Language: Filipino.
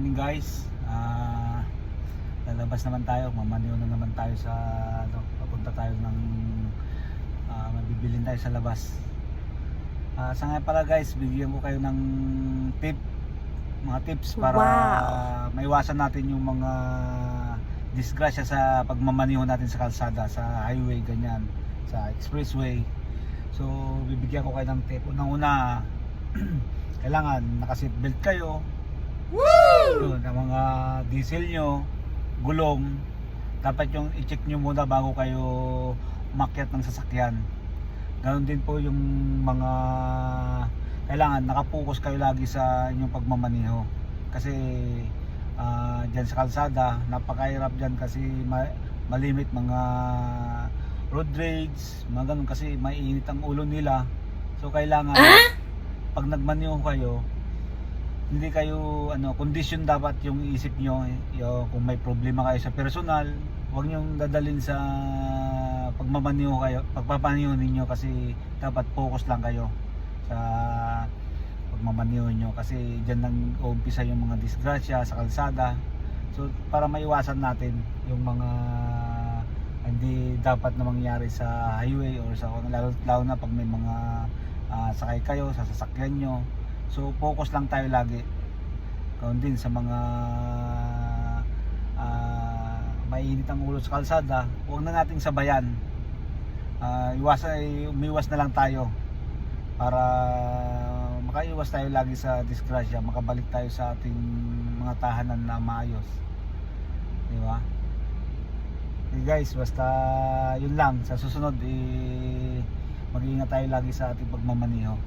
morning guys. Lalabas naman tayo, mamaniw na naman tayo sa papunta tayo ng mabibilin tayo sa labas. Sa ngayon pala guys, bigyan ko kayo ng mga tips para maiwasan natin yung mga disgrasya sa pagmamaniho natin sa kalsada, sa highway ganyan, sa expressway. So bibigyan ko kayo ng tip. Unang-una, kailangan naka-seatbelt kayo. Yun, ang mga diesel nyo, gulong, dapat yung i-check nyo muna bago kayo umakyat ng sasakyan. Ganoon din po yung mga kailangan nakapokus kayo lagi sa inyong pagmamaniho. Kasi dyan sa kalsada, napakahirap dyan kasi malimit mga road rage, mga ganun, kasi maiinit ang ulo nila. So kailangan pag nagmaniho kayo, hindi kayo condition dapat yung isip nyo. Kung may problema kayo sa personal, huwag nyo dadalhin sa pagmamaniho ninyo, kasi dapat focus lang kayo sa pagmamaniho nyo, kasi dyan nang uumpisa yung mga disgrasya sa kalsada. So para maiwasan natin yung mga hindi dapat na mangyari sa highway or sa lalo na pag may mga sakay kayo sa sasakyan nyo. So focus lang tayo lagi. Ganoon din sa mga mainit ang ulo sa kalsada, huwag na nating sabayan. Umiwas na lang tayo para makaiwas tayo lagi sa disgrasya, makabalik tayo sa ating mga tahanan na maayos. Di ba? Okay guys, basta yun lang. Sa susunod mag-iingat tayo lagi sa ating pagmamaniho.